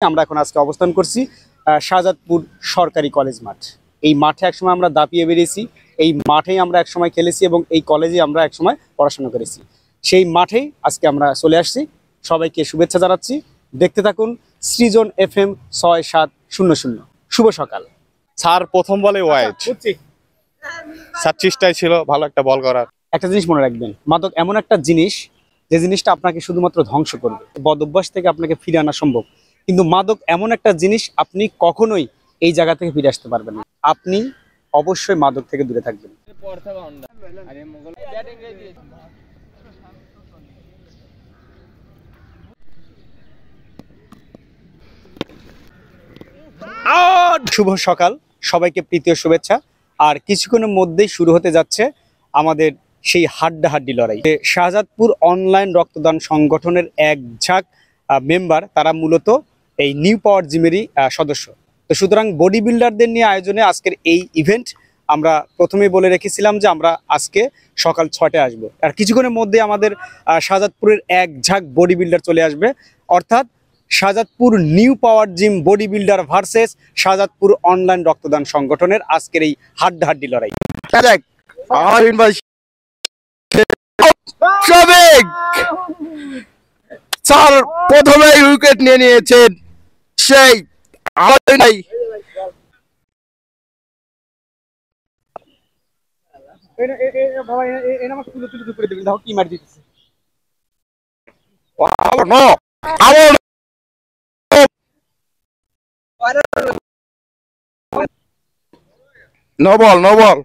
আমরা এখন আজকে অবস্থান করছি শাহজাদপুর সরকারি কলেজ মাঠ। এই মাঠে একসময় আমরা দাপিয়ে বেরিয়েছি, এই মাঠেই আমরা একসময় খেলেছি এবং এই কলেজে আমরা একসময় পড়াশোনা করেছি। সেই মাঠেই আজকে আমরা চলে আসছি। সবাইকে শুভেচ্ছা জানাচ্ছি। দেখতে থাকুন সৃজন FM 6700। শুভ সকাল। স্যার প্রথম বলে ওয়াইড, স্যার চেষ্টায় ছিল ভালো একটা বল করার। একটা জিনিস মনে রাখবেন, মাদক এমন একটা জিনিস যে জিনিসটা আপনাকে শুধুমাত্র ধ্বংস করবে। বদ অভ্যাস থেকে আপনাকে ফিরে আনা সম্ভব, কিন্তু মাদক এমন একটা জিনিস আপনি কখনোই এই জায়গা থেকে ফিরে আসতে পারবেন না। আপনি অবশ্যই মাদক থেকে দূরে থাকবেন। শুভ সকাল, সবাইকে প্রীতীয় শুভেচ্ছা। আর কিছুক্ষণের মধ্যেই শুরু হতে যাচ্ছে আমাদের সেই হাড্ডাহাড্ডি লড়াই। শাহজাদপুর অনলাইন রক্তদান সংগঠনের এক ঝাঁক মেম্বার, তারা মূলত এই নিউ পাওয়ার জিমেরই সদস্য। তো সুতরাং বডি বিল্ডারদের নিয়ে আয়োজনে আজকের এই ইভেন্ট। আমরা প্রথমেই বলে রেখেছিলাম যে আমরা আজকে সকাল 6টায় আসবো, আর কিছুক্ষণের মধ্যে আমাদের শাহজাদপুরের এক ঝাঁক বডি বিল্ডার চলে আসবে। অর্থাৎ Shahjadpur new power gym body builder versus Shahjadpur online রক্তদান সংগঠনের আজকের এই হাড্ডাহাড্ডি লড়াই। স্যার প্রথমে উইকেট নিয়ে নিয়েছেন, সেই নাই নো বল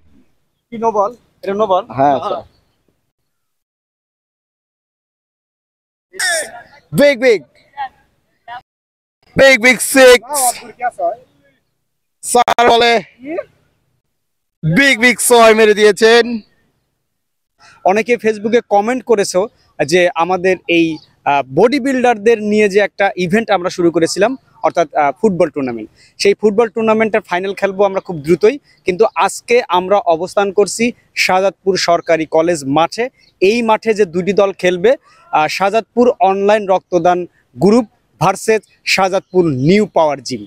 কি নো বল? এটা নো বল? হ্যাঁ বিগ সিক্স। স্যার বলে বিগ 6 মেরে দিয়েছেন। অনেকে ফেসবুকে কমেন্ট করেছো যে আমাদের এই বডি বিল্ডারদের নিয়ে যে একটা ইভেন্ট আমরা শুরু করেছিলাম, অর্থাৎ ফুটবল টুর্নামেন্ট, সেই ফুটবল টুর্নামেন্টের ফাইনাল খেলবো আমরা খুব দ্রুতই। কিন্তু আজকে আমরা অবস্থান করছি শাহজাদপুর সরকারি কলেজ মাঠে। এই মাঠে যে দুটি দল খেলবে, শাহজাদপুর অনলাইন রক্তদান group versus Shahjadpur new power gym.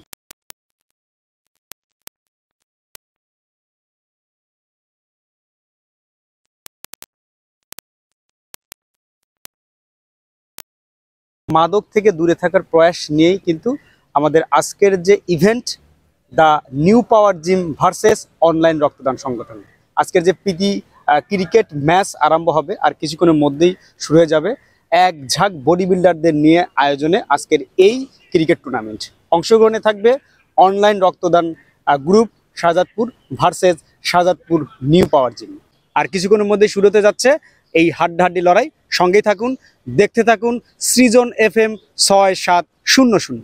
মাদক থেকে দূরে থাকার প্রয়াস নিয়েই কিন্তু আমাদের আজকের যে event, the new power gym versus online রক্তদান সংগঠন। আজকের যে প্রীতি ক্রিকেট ম্যাচ আরম্ভ হবে আর কিছুক্ষণের মধ্যেই শুরু হয়ে যাবে এক ঝাঁক বডি বিল্ডারদের নিয়ে আয়োজনে আজকের এই ক্রিকেট টুর্নামেন্ট। অংশগ্রহণে থাকবে অনলাইন রক্তদান group Shahjadpur versus Shahjadpur new power gym. আর কিছুক্ষণের মধ্যেই শুরু হতে যাচ্ছে এই হাড্ডাহাড্ডি লড়াই। সঙ্গেই থাকুন, দেখতে থাকুন সৃজন FM 6700।